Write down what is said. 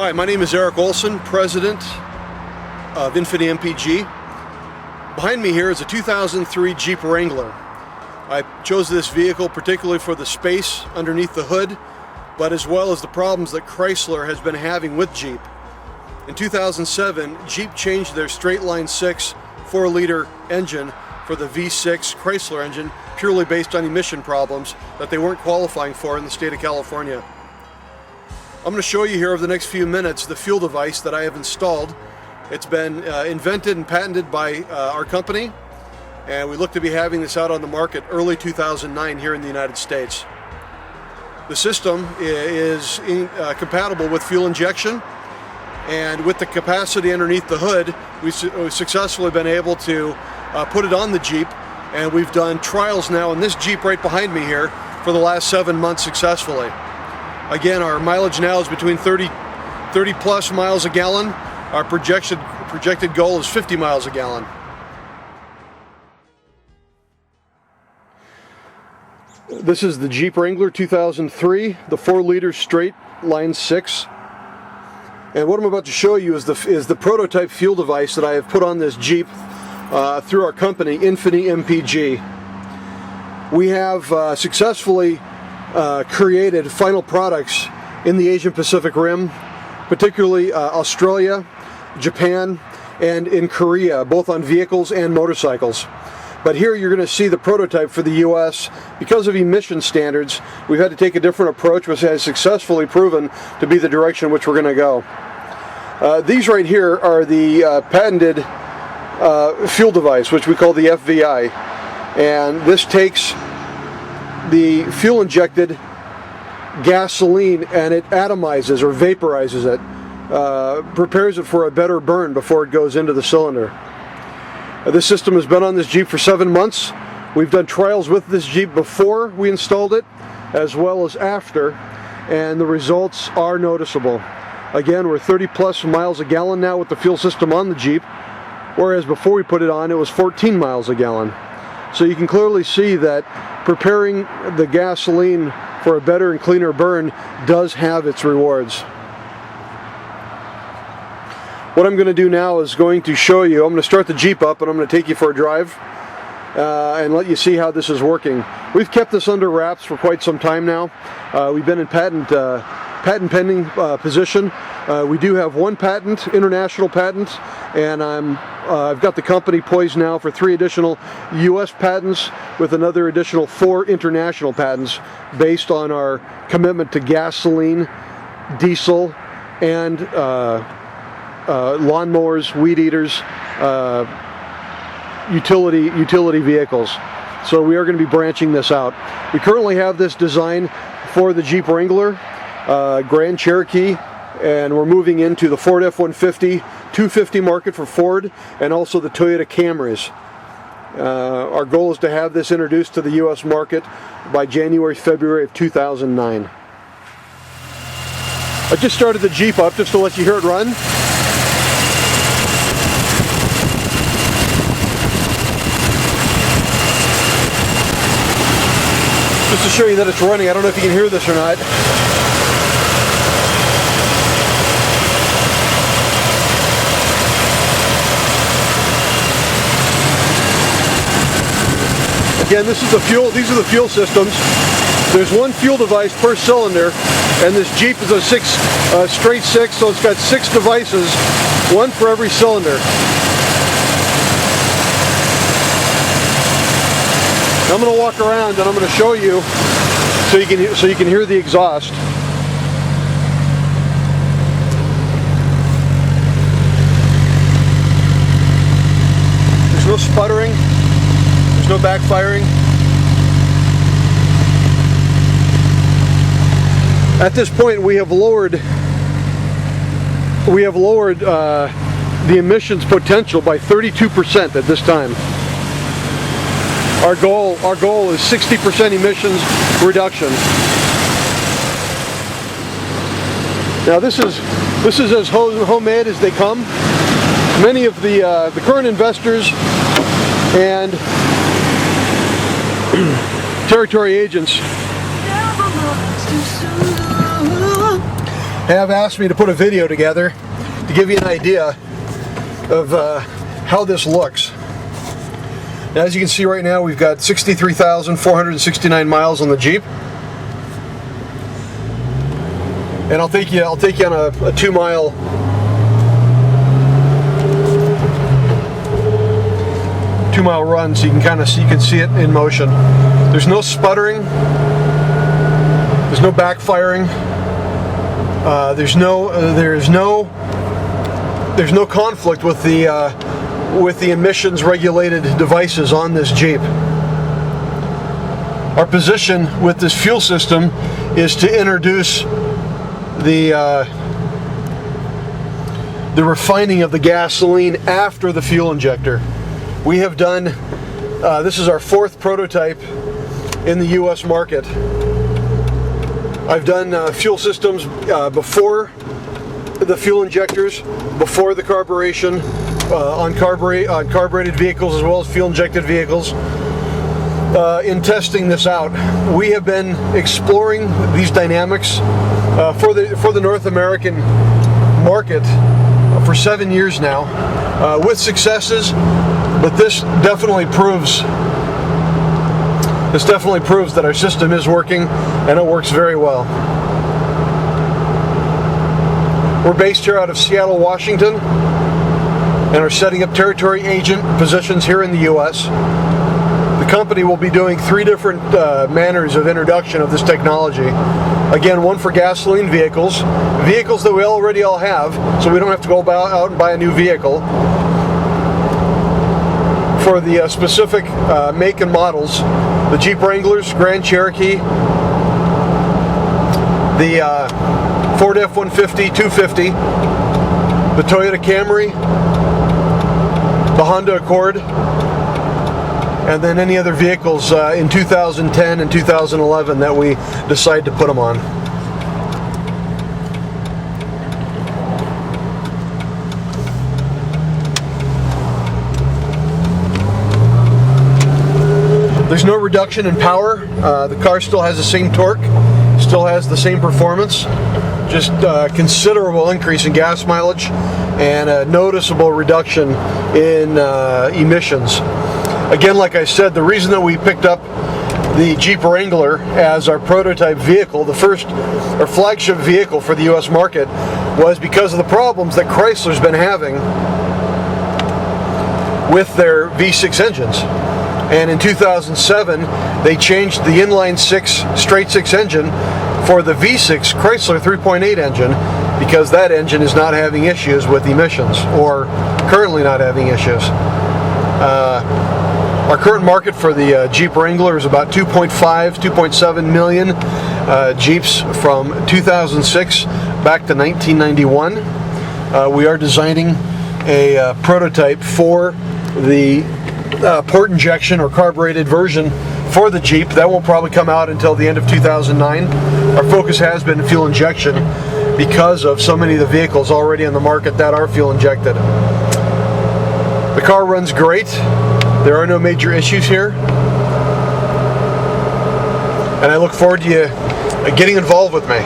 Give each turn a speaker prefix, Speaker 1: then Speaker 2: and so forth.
Speaker 1: Hi, my name is Eric Olson, President of Infinimpg. Behind me here is a 2003 Jeep Wrangler. I chose this vehicle particularly for the space underneath the hood, but as well as the problems that Chrysler has been having with Jeep. In 2007, Jeep changed their straight line 6 4-liter engine for the V6 Chrysler engine purely based on emission problems that they weren't qualifying for in the state of California. I'm going to show you here over the next few minutes the fuel device that I have installed. It's been invented and patented by our company, and we look to be having this out on the market early 2009 here in the United States. The system is compatible with fuel injection, and with the capacity underneath the hood, we've successfully been able to put it on the Jeep, and we've done trials now in this Jeep right behind me here for the last 7 months successfully. Again, our mileage now is between 30 plus miles a gallon. Our projected goal is 50 miles a gallon. This is the Jeep Wrangler 2003, the 4-liter straight line 6. And what I'm about to show you is the prototype fuel device that I have put on this Jeep through our company, Infinimpg. We have successfully created final products in the Asian Pacific Rim, particularly Australia, Japan, and in Korea, both on vehicles and motorcycles. But here you're going to see the prototype for the US. Because of emission standards, we've had to take a different approach, which has successfully proven to be the direction in which we're going to go. These right here are the patented fuel device, which we call the FVI. And this takes the fuel injected gasoline and it atomizes or vaporizes it, prepares it for a better burn before it goes into the cylinder. This system has been on this Jeep for 7 months. We've done trials with this Jeep before we installed it as well as after, and the results are noticeable. Again, we're 30 plus miles a gallon now with the fuel system on the Jeep, whereas before we put it on it was 14 miles a gallon. So you can clearly see that preparing the gasoline for a better and cleaner burn does have its rewards. What I'm going to do now is going to show you, I'm going to start the Jeep up and I'm going to take you for a drive and let you see how this is working. We've kept this under wraps for quite some time now. We've been in patent pending position. We do have one patent, international patent, and I've got the company poised now for 3 additional US patents with another additional 4 international patents based on our commitment to gasoline, diesel, and lawnmowers, weed eaters, utility vehicles. So we are going to be branching this out. We currently have this design for the Jeep Wrangler, Grand Cherokee, and we're moving into the Ford F-150, 250 market for Ford, and also the Toyota Camrys. Our goal is to have this introduced to the US market by January, February of 2009. I just started the Jeep up just to let you hear it run. Just to show you that it's running. I don't know if you can hear this or not. Again, these are the fuel systems. There's one fuel device per cylinder, and this Jeep is a straight 6, so it's got 6 devices, one for every cylinder. I'm going to walk around and I'm going to show you so you can hear the exhaust. There's no sputtering. There's no backfiring. At this point, we have lowered the emissions potential by 32% at this time. Our goal is 60% emissions reduction. Now this is as homemade as they come. Many of the current investors and territory agents have asked me to put a video together to give you an idea of how this looks. Now, as you can see right now, we've got 63,469 miles on the Jeep. And I'll take you on a 2-mile run so you can see it in motion. There's no sputtering. There's no backfiring. There's no conflict with the emissions regulated devices on this Jeep. Our position with this fuel system is to introduce the refining of the gasoline after the fuel injector. We have done, this is our 4th prototype in the US market. I've done fuel systems before the fuel injectors, before the carburation, on carbureted vehicles as well as fuel injected vehicles. In testing this out, we have been exploring these dynamics for the North American market for 7 years now, with successes. But this definitely proves that our system is working, and it works very well. We're based here out of Seattle, Washington, and are setting up territory agent positions here in the U.S. The company will be doing 3 different manners of introduction of this technology. Again, one for gasoline vehicles that we already all have, so we don't have to go out and buy a new vehicle. For the specific make and models, the Jeep Wranglers, Grand Cherokee, the Ford F-150, 250, the Toyota Camry, the Honda Accord, and then any other vehicles in 2010 and 2011 that we decide to put them on. There's no reduction in power. The car still has the same torque, still has the same performance, just considerable increase in gas mileage and a noticeable reduction in emissions. Again, like I said, the reason that we picked up the Jeep Wrangler as our prototype vehicle, the first or flagship vehicle for the US market, was because of the problems that Chrysler's been having with their V6 engines. And in 2007, they changed the inline 6 straight 6 engine for the V6 Chrysler 3.8 engine because that engine is not having issues with emissions, or currently not having issues. Our current market for the Jeep Wrangler is about 2.7 million Jeeps from 2006 back to 1991. We are designing a prototype for the port injection or carbureted version for the Jeep. That won't probably come out until the end of 2009. Our focus has been fuel injection because of so many of the vehicles already on the market that are fuel injected. The car runs great. There are no major issues here. And I look forward to you getting involved with me.